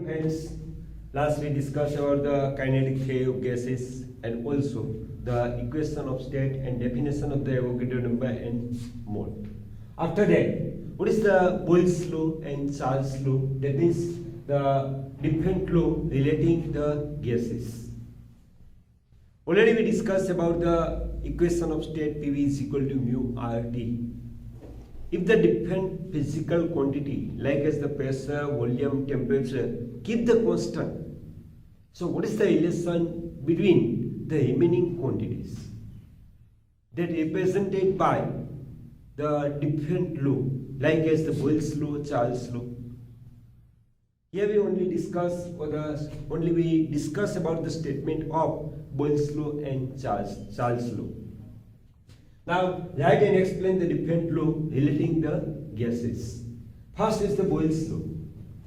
friends, last we discussed about the kinetic theory of gases and also the equation of state and definition of the Avogadro number and more. After that, what is the Boyle's law and Charles' law? That means the different law relating the gases. Already we discussed about the equation of state PV is equal to mu RT. If the different physical quantity like as the pressure, volume, temperature keep the constant, so what is the relation between the remaining quantities that represented by the different law like as the Boyle's law, Charles' law? Here we only discuss about the statement of Boyle's law and Charles' law. Now write and explain the different law relating the gases. First is the Boyle's law.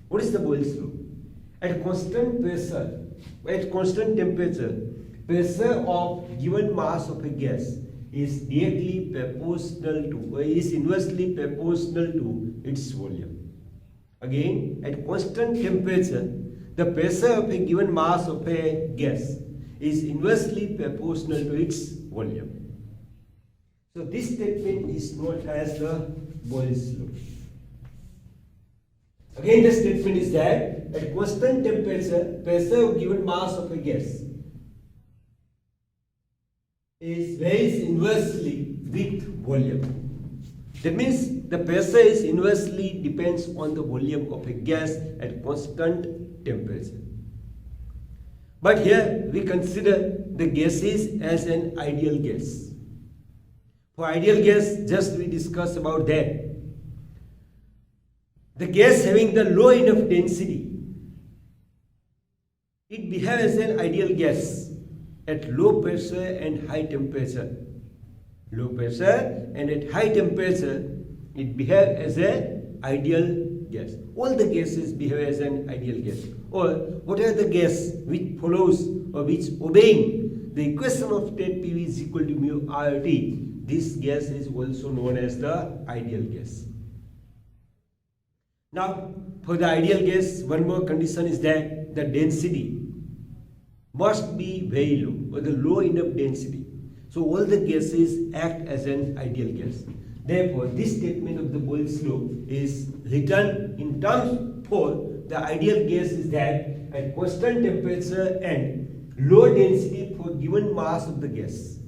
What is the Boyle's law? At constant pressure, at constant temperature, pressure of given mass of a gas is directly proportional to, or is inversely proportional to its volume. Again, at constant temperature, the pressure of a given mass of a gas is inversely proportional to its volume. So this statement is known as the Boyle's law. Again, the statement is that at constant temperature, pressure of given mass of a gas varies inversely with volume. That means the pressure is inversely depends on the volume of a gas at constant temperature. But here we consider the gases as an ideal gas. For ideal gas, just we discussed about that. The gas having the low enough density, it behaves as an ideal gas at low pressure and high temperature. Low pressure and at high temperature, it behaves as an ideal gas. All the gases behave as an ideal gas. Or what are the gas which follows or which obeying the equation of state PV is equal to mu RT? This gas is also known as the ideal gas. Now, for the ideal gas, one more condition is that the density must be very low, or the low enough density. So all the gases act as an ideal gas. Therefore, this statement of the Boyle's law is written in terms for the ideal gas is that at constant temperature and low density for given mass of the gas.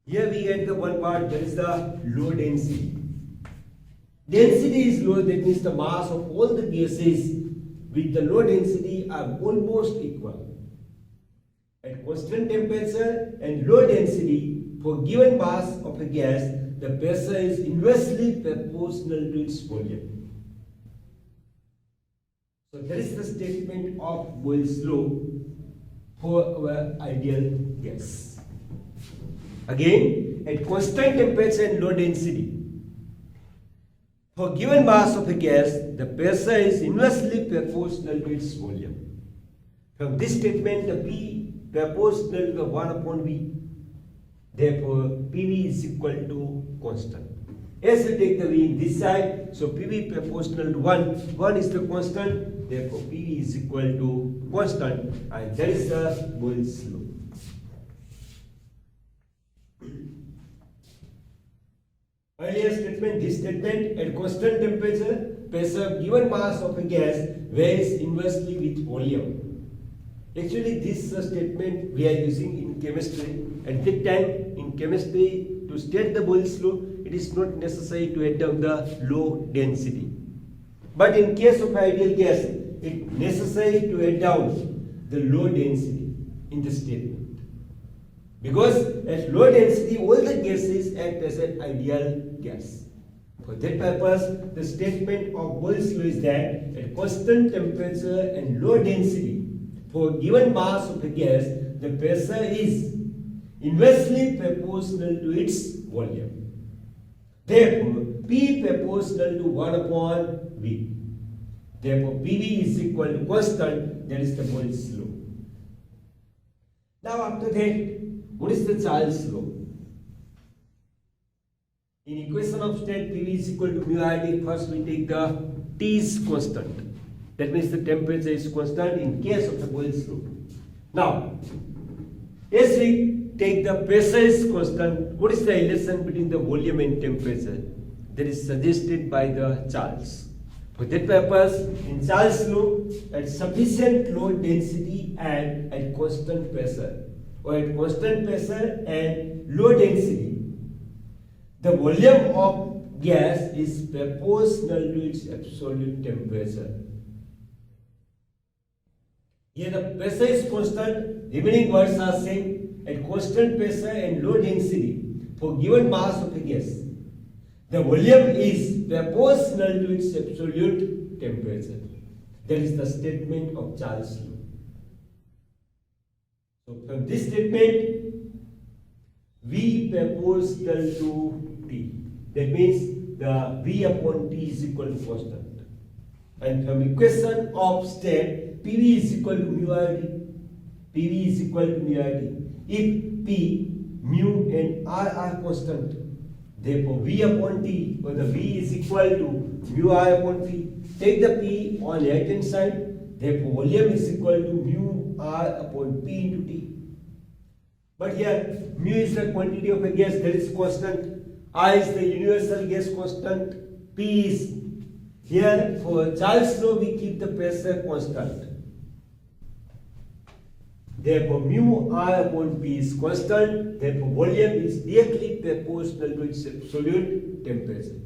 Here we get the one part, that is the low density. Density is low, that means the mass of all the gases with the low density are almost equal. At constant temperature and low density for given mass of a gas, the pressure is inversely proportional to its volume. So that is the statement of Boyle's law for our ideal gas. Again, at constant temperature and low density, for given mass of a gas, the pressure is inversely proportional to its volume. From this statement, the P proportional to the 1 upon V. Therefore, PV is equal to constant. As we take the V in this side, so PV proportional to 1. 1 is the constant. Therefore, PV is equal to constant. And that is the Boyle's law. Earlier statement, this statement, at constant temperature, pressure of given mass of a gas varies inversely with volume. Actually, this statement we are using in chemistry. At that time, in chemistry, to state the Boyle's law, it is not necessary to add down the low density. But in case of ideal gas, it is necessary to add down the low density in the statement. Because at low density, all the gases act as an ideal gas. For that purpose, the statement of Boyle's law is that at constant temperature and low density, for given mass of a gas, the pressure is inversely proportional to its volume. Therefore, P proportional to 1 upon V. Therefore, PV is equal to constant, that is the Boyle's law. Now after that, what is the Charles' law? In equation of state PV is equal to mu RT, first we take the T is constant. That means the temperature is constant in case of the Boyle's law. Now, as we take the pressure is constant, what is the relation between the volume and temperature? That is suggested by the Charles. For that purpose, in Charles' law, at sufficient low density and at constant pressure, or at constant pressure and low density, the volume of gas is proportional to its absolute temperature. Here the pressure is constant, remaining words are same. At constant pressure and low density for given mass of a gas, the volume is proportional to its absolute temperature. That is the statement of Charles' law. So from this statement, V proportional to T. That means the V upon T is equal to constant. And from equation of state, PV is equal to mu RT. PV is equal to mu RT. If P, mu and R are constant, therefore V upon T, or the V is equal to mu R upon P. Take the P on the right hand side, therefore volume is equal to mu R upon P into T. But here, mu is the quantity of a gas that is constant, R is the universal gas constant, P is here. For Charles' law, we keep the pressure constant. Therefore, mu R upon P is constant. Therefore, volume is directly proportional to its absolute temperature.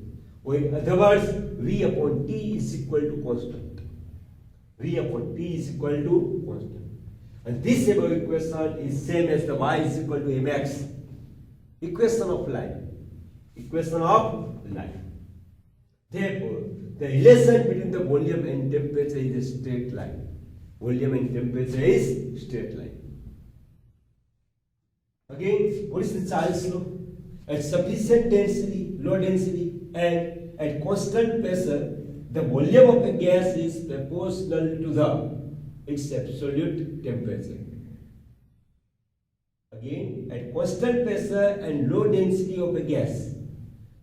Or in other words, V upon T is equal to constant. V upon T is equal to constant. And this above equation is same as the Y is equal to mx. Equation of line. Equation of line. Therefore, the relation between the volume and temperature is a straight line. Volume and temperature is straight line. Again, what is the Charles' law? At sufficient density, low density, and at constant pressure, the volume of a gas is proportional to its absolute temperature. Again, at constant pressure and low density of a gas,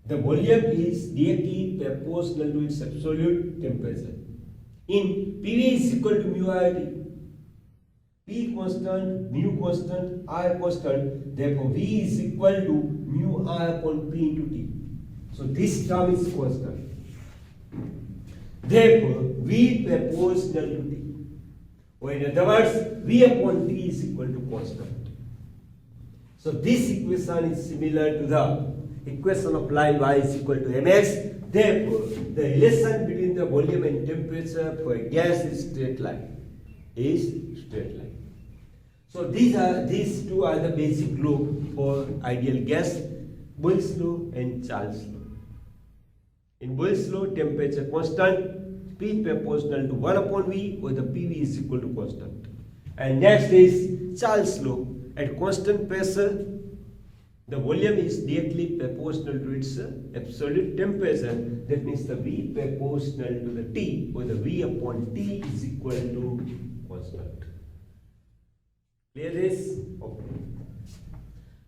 the volume is directly proportional to its absolute temperature. In PV is equal to mu RT. P constant, mu constant, R constant, therefore V is equal to mu R upon P into T. So this term is constant. Therefore, V proportional to T. Or in other words, V upon T is equal to constant. So this equation is similar to the equation of line Y is equal to mx. Therefore, the relation between the volume and temperature for a gas is straight line. So these two are the basic law for ideal gas, Boyle's law and Charles' law. In Boyle's law, temperature constant, P proportional to 1 upon V, or the PV is equal to constant. And next is Charles' law. At constant pressure, the volume is directly proportional to its absolute temperature. That means the V proportional to the T, or the V upon T is equal to constant. Clear this? Okay.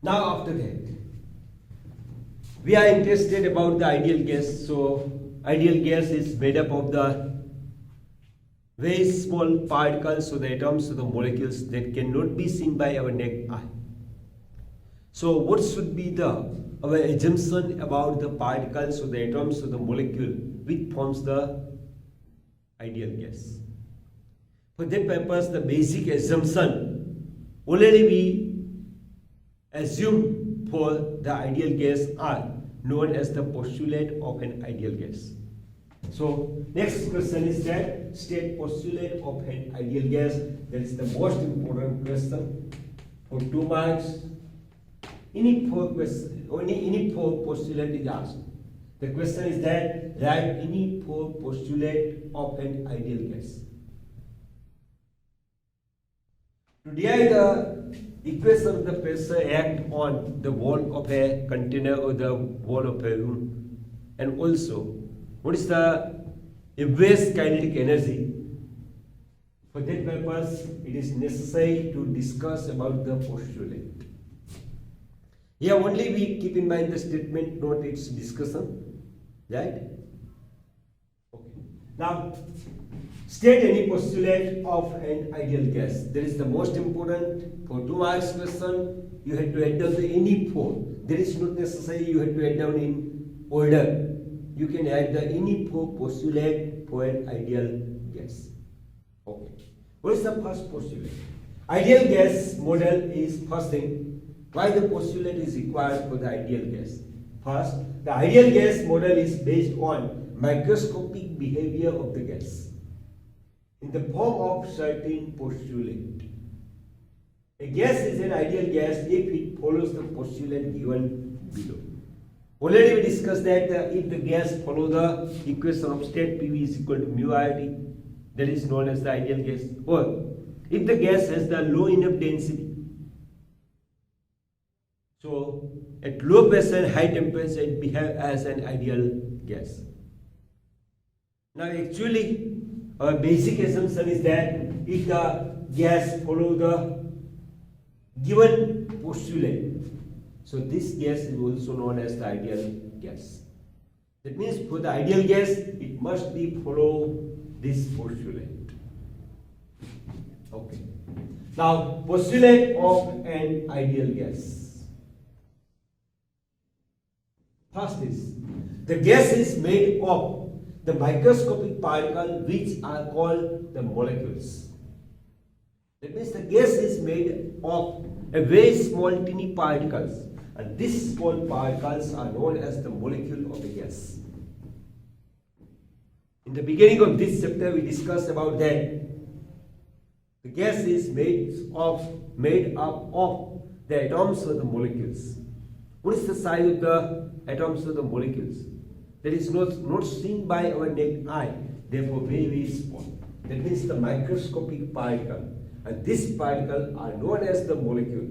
Now after that, we are interested about the ideal gas. So ideal gas is made up of the very small particles, so the atoms, so the molecules that cannot be seen by our naked eye. So what should be our assumption about the particles, so the atoms, so the molecule which forms the ideal gas? For that purpose, the basic assumption already we assume for the ideal gas are known as the postulate of an ideal gas. So next question is that state postulate of an ideal gas. That is the most important question for 2 marks. Any four postulate is asked. The question is that write any 4 postulate of an ideal gas. To derive the equation of the pressure act on the wall of a container or the wall of a room, and also what is the average kinetic energy. For that purpose, it is necessary to discuss about the postulate. Here only we keep in mind the statement, not its discussion, right? Okay. Now, State any postulate of an ideal gas. That is the most important. For 2 marks question, you have to add down the any 4. There is not necessary you have to add down in order. You can add the any 4 postulate for an ideal gas. Okay. What is the first postulate? Ideal gas model is first thing. Why the postulate is required for the ideal gas? First, the ideal gas model is based on microscopic behavior of the gas in the form of certain postulate. A gas is an ideal gas if it follows the postulate given below. Already we discussed that if the gas follows the equation of state PV is equal to mu RT, that is known as the ideal gas. Or if the gas has the low enough density, so at low pressure and high temperature it behaves as an ideal gas. Now actually our basic assumption is that if the gas follows the given postulate, so this gas is also known as the ideal gas. That means for the ideal gas it must be follow this postulate. Okay. Now postulate of an ideal gas. First is the gas is made of the microscopic particles which are called the molecules. That means the gas is made of a very small tiny particles, and these small particles are known as the molecule of a gas. In the beginning of this chapter we discussed about that the gas is made up of the atoms or the molecules. What is the size of the atoms or the molecules? That is not seen by our naked eye, therefore very, very small. That means the microscopic particle, and these particles are known as the molecule.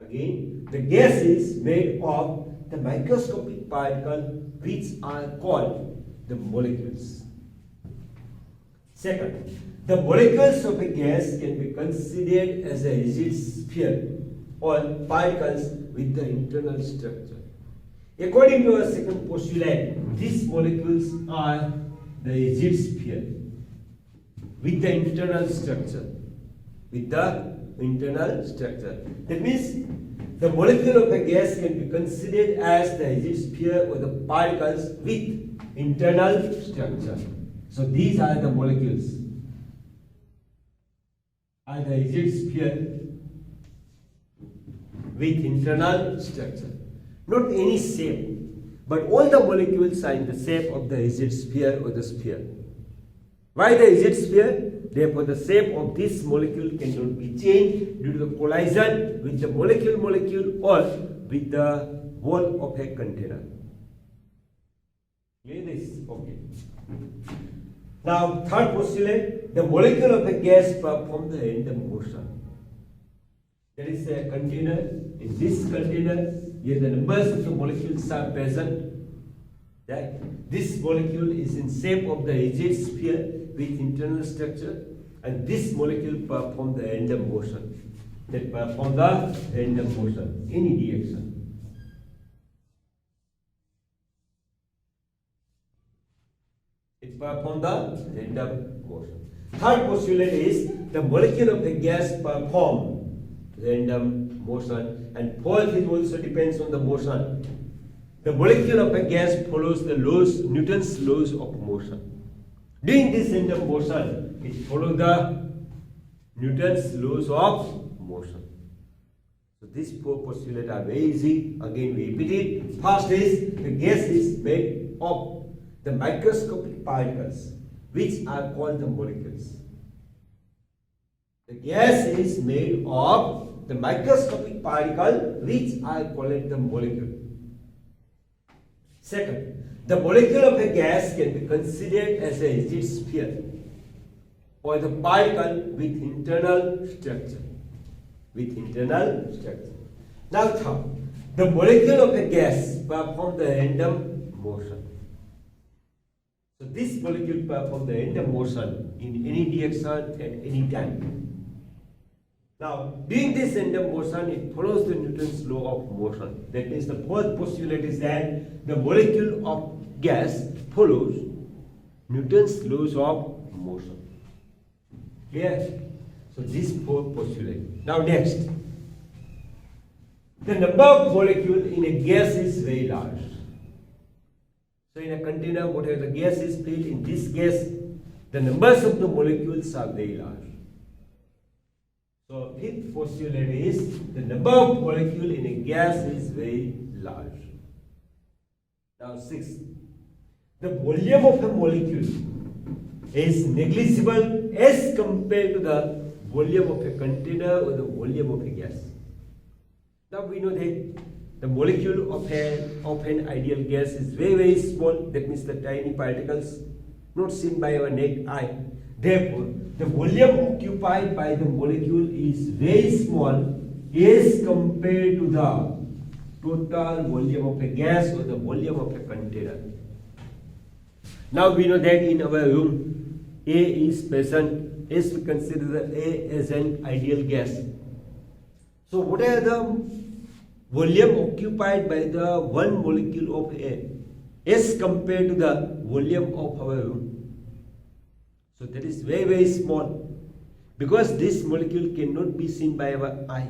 Again, the gas is made of the microscopic particles which are called the molecules. Second, the molecules of a gas can be considered as a rigid sphere or particles with the internal structure. According to our second postulate, these molecules are the rigid sphere with the internal structure. With the internal structure. That means the molecule of a gas can be considered as the rigid sphere or the particles with internal structure. So these are the molecules. Are the rigid sphere with internal structure. Not any shape, but all the molecules are in the shape of the rigid sphere or the sphere. Why the rigid sphere? Therefore, the shape of this molecule cannot be changed due to the collision with the molecule or with the wall of a container. Clear this? Okay. Now, third postulate, the molecule of a gas performs the random motion. There is a container. In this container, here the numbers of the molecules are present. Right? This molecule is in shape of the rigid sphere with internal structure, and this molecule performs the random motion. That performs the random motion, any direction. It performs the random motion. Third postulate is the molecule of the gas performs random motion, and fourth it also depends on the motion. The molecule of a gas follows the laws, Newton's laws of motion. During this random motion, it follows the Newton's laws of motion. So these four postulates are very easy. Again we repeat it. First is the gas is made of the microscopic particles which are called the molecules. The gas is made of the microscopic particle which are called the molecule. Second, the molecule of a gas can be considered as a rigid sphere or the particle with internal structure. Now third, the molecule of a gas performs the random motion. So this molecule performs the random motion in any direction at any time. Now, during this random motion, it follows the Newton's law of motion. That means the fourth postulate is that the molecule of gas follows Newton's laws of motion. Clear? So this postulate. Now next. The number of molecules in a gas is very large. So in a container, whatever the gas is filled, in this gas, the numbers of the molecules are very large. So fifth postulate is the number of molecules in a gas is very large. Now sixth, the volume of a molecule is negligible as compared to the volume of a container or the volume of a gas. Now we know that the molecule of an ideal gas is very, very small. That means the tiny particles not seen by our naked eye. Therefore, the volume occupied by the molecule is very small as compared to the total volume of a gas or the volume of a container. Now we know that in our room, A is present as we consider the A as an ideal gas. So what are the volume occupied by the one molecule of A as compared to the volume of our room? So that is very, very small because this molecule cannot be seen by our eye.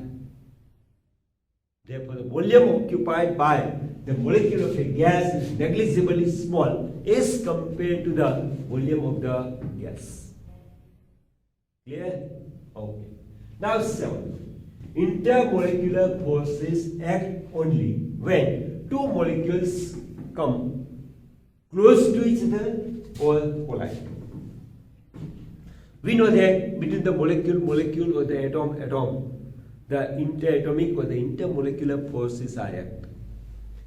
Therefore, the volume occupied by the molecule of a gas is negligibly small as compared to the volume of the gas. Clear? Okay. Now 7. Intermolecular forces act only when two molecules come close to each other or collide. We know that between the molecule or the atom, the interatomic or the intermolecular forces are act.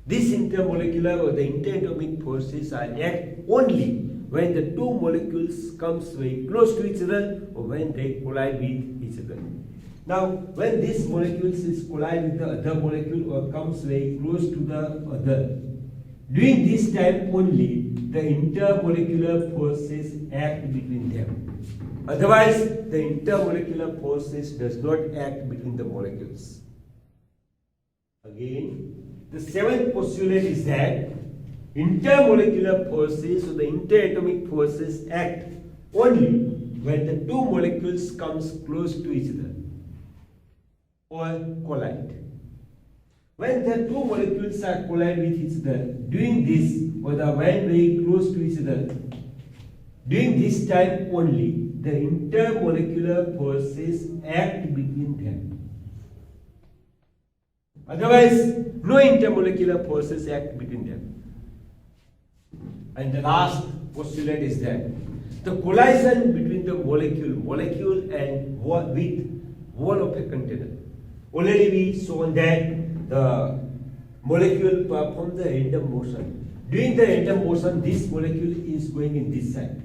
These intermolecular or the interatomic forces are act only when the two molecules comes very close to each other or when they collide with each other. Now, when these molecules is collide with the other molecule or comes very close to the other, during this time only the intermolecular forces act between them. Otherwise, the intermolecular forces does not act between the molecules. Again, the seventh postulate is that intermolecular forces or the interatomic forces act only when the two molecules comes close to each other or collide. When the two molecules are collide with each other, doing this or the when very close to each other, during this time only the intermolecular forces act between them. Otherwise, no intermolecular forces act between them. And the last postulate is that the collision between the molecule and with wall of a container. Already we saw that the molecule performs the random motion. During the random motion, this molecule is going in this side.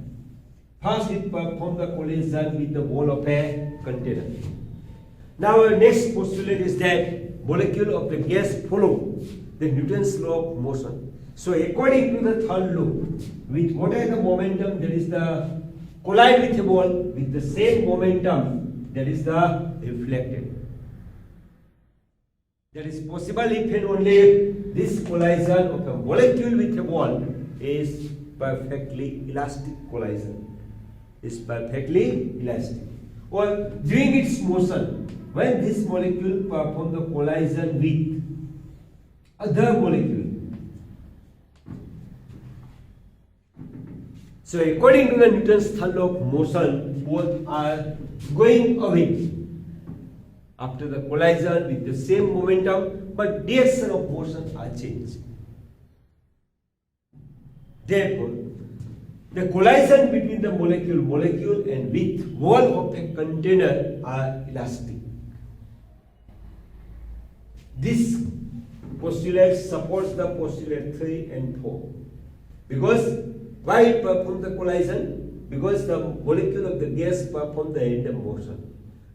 First, it performs the collision with the wall of a container. Now, our next postulate is that molecule of the gas follow the Newton's law of motion. So, according to the third law, with whatever the momentum, that is the collide with a wall with the same momentum, that is the reflected. That is possible if and only if this collision of a molecule with a wall is perfectly elastic collision. Is perfectly elastic. Or during its motion, when this molecule performs the collision with other molecule. So according to the Newton's third law of motion, both are going away after the collision with the same momentum, but direction of motion are changed. Therefore, the collision between the molecule and with wall of a container are elastic. This postulate supports the postulate 3 and 4. Because why it performs the collision? Because the molecule of the gas performs the random motion.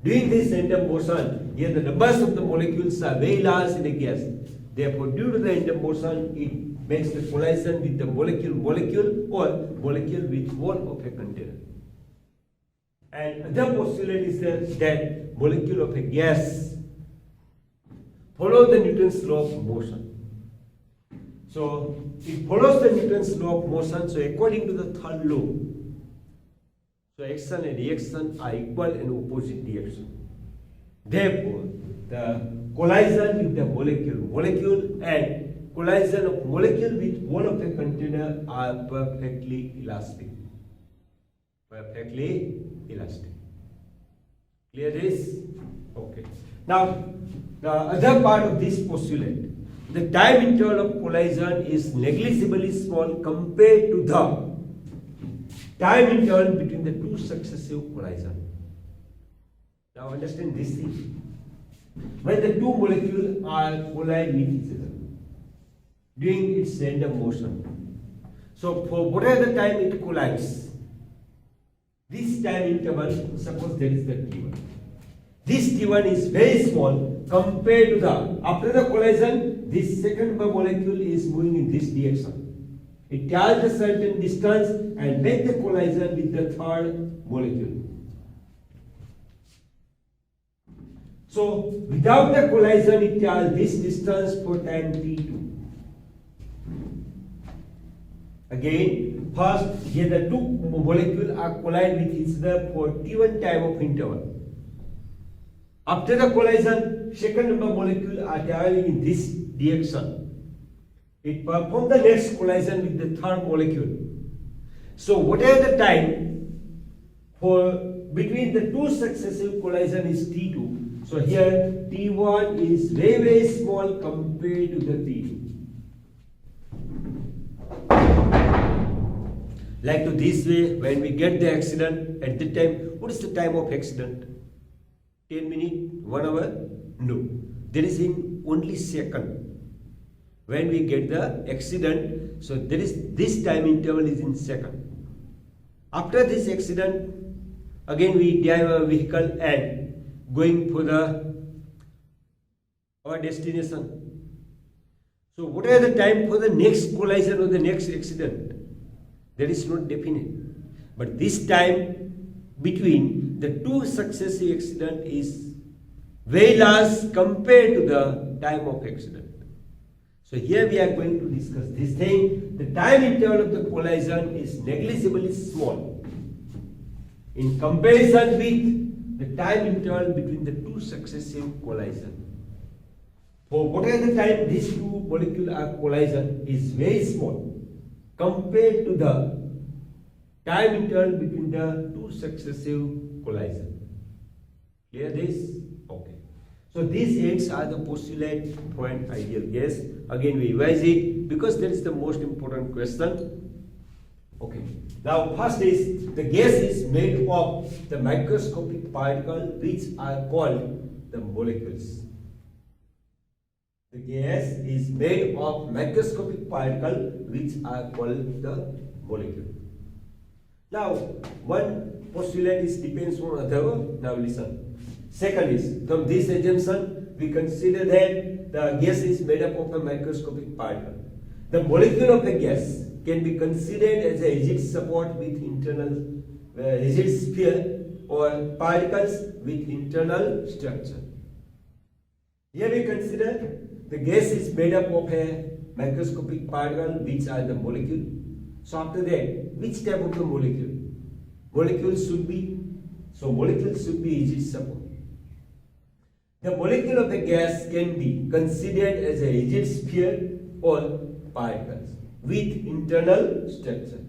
During this random motion, here the numbers of the molecules are very large in a gas. Therefore, due to the random motion, it makes the collision with the molecule or molecule with wall of a container. And other postulate is that molecule of a gas follow the Newton's law of motion. So it follows the Newton's law of motion. So according to the third law, So action and reaction are equal and opposite direction. Therefore, the collision with the molecule and collision of molecule with wall of a container are perfectly elastic. Perfectly elastic. Clear this? Okay. Now, the other part of this postulate, the time interval of collision is negligibly small compared to the time interval between the two successive collisions. Now understand this thing. When the two molecules are collide with each other during its random motion, so for whatever time it collides, this time interval, suppose there is the T1. This T1 is very small compared to the, after the collision, this second molecule is moving in this direction. It travels a certain distance and make the collision with the third molecule. So, without the collision, it travels this distance for time t2. Again, first, here the two molecules are collide with each other for t1 time of interval. After the collision, second number molecule are traveling in this direction. It performs the next collision with the third molecule. So whatever the time for between the two successive collision is T2. So here T1 is very, very small compared to the T2. Like to this way, when we get the accident, at the time, what is the time of accident? 10 minutes, 1 hour? No. There is in only second. When we get the accident, so there is this time interval is in second. After this accident, again we drive our vehicle and going for our destination. So what are the time for the next collision or the next accident? That is not definite. But this time between the two successive accidents is very large compared to the time of accident. So here we are going to discuss this thing. The time interval of the collision is negligibly small in comparison with the time interval between the two successive collisions. For whatever the time these two molecules are collision is very small compared to the time interval between the two successive collisions. Clear this? Okay. So these eight are the postulate for an ideal gas. Again we revise it because that is the most important question. Okay. Now first is the gas is made of the microscopic particles which are called the molecules. The gas is made of microscopic particles which are called the molecule. Now one postulate is depends on other. Now listen. Second is, from this assumption, we consider that the gas is made up of a microscopic particle. The molecule of a gas can be considered as a rigid support with internal rigid sphere or particles with internal structure. Here we consider the gas is made up of a microscopic particle which are the molecule. So after that, which type of the molecule? Molecules should be rigid support. The molecule of a gas can be considered as a rigid sphere or particles with internal structure.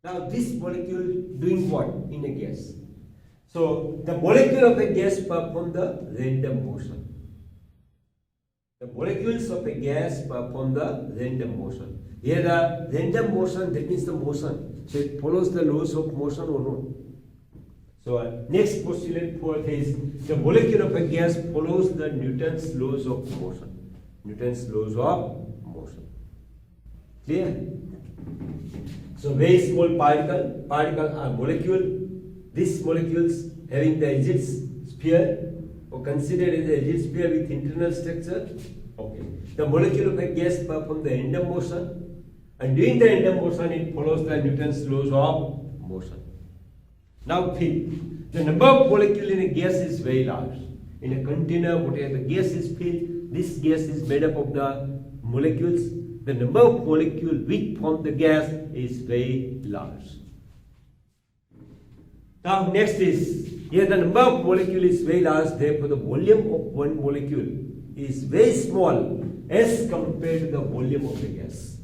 Now this molecule doing what in a gas? So the molecule of a gas perform the random motion. The molecules of a gas perform the random motion. Here the random motion, that means the motion. So it follows the laws of motion or not. So next postulate for is the molecule of a gas follows the Newton's laws of motion. Newton's laws of motion. Clear? So very small particle are molecule. These molecules having the rigid sphere or considered as a rigid sphere with internal structure. Okay. The molecule of a gas performs the random motion, and during the random motion it follows the Newton's laws of motion. Now fifth, the number of molecules in a gas is very large. In a container, whatever the gas is filled, this gas is made up of the molecules. The number of molecules which form the gas is very large. Now next is, here the number of molecule is very large, therefore the volume of one molecule is very small as compared to the volume of the gas.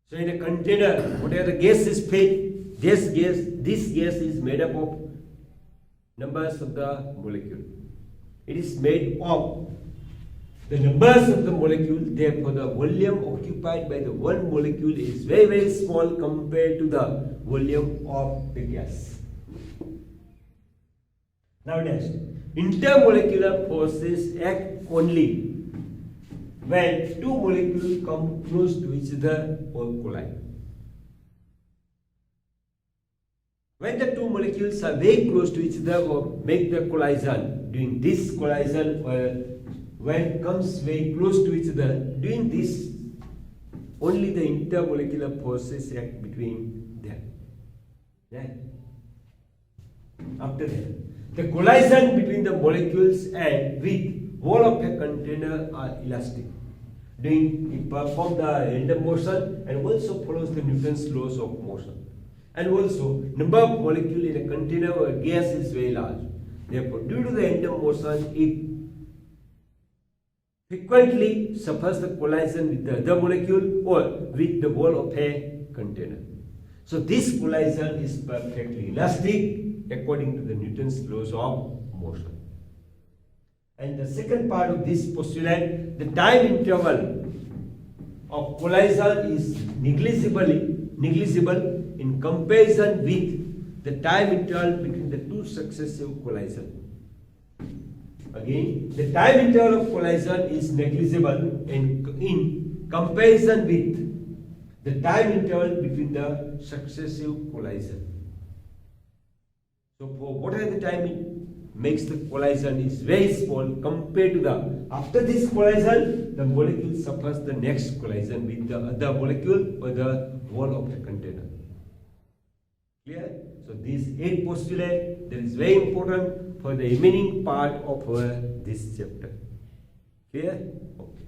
So in a container, whatever the gas is filled, this gas is made up of numbers of the molecule. It is made of the numbers of the molecule, therefore the volume occupied by the one molecule is very, very small compared to the volume of the gas. Now next, intermolecular forces act only when two molecules come close to each other or collide. When the two molecules are very close to each other or make the collision, during this collision, when it comes very close to each other, doing this, only the intermolecular forces act between them. Right? After that, the collision between the molecules and with wall of a container are elastic. It performs the random motion and also follows the Newton's laws of motion. And also, number of molecules in a container or a gas is very large. Therefore, due to the random motion, it frequently suffers the collision with the other molecule or with the wall of a container. So this collision is perfectly elastic according to the Newton's laws of motion. And the second part of this postulate, the time interval of collision is negligible in comparison with the time interval between the two successive collisions. Again, the time interval of collision is negligible in comparison with the time interval between the successive collisions. So for whatever the time it makes the collision is very small compared to the, after this collision, the molecule suffers the next collision with the other molecule or the wall of a container. Clear? So these 8 postulates, that is very important for the remaining part of this chapter. Clear? Okay.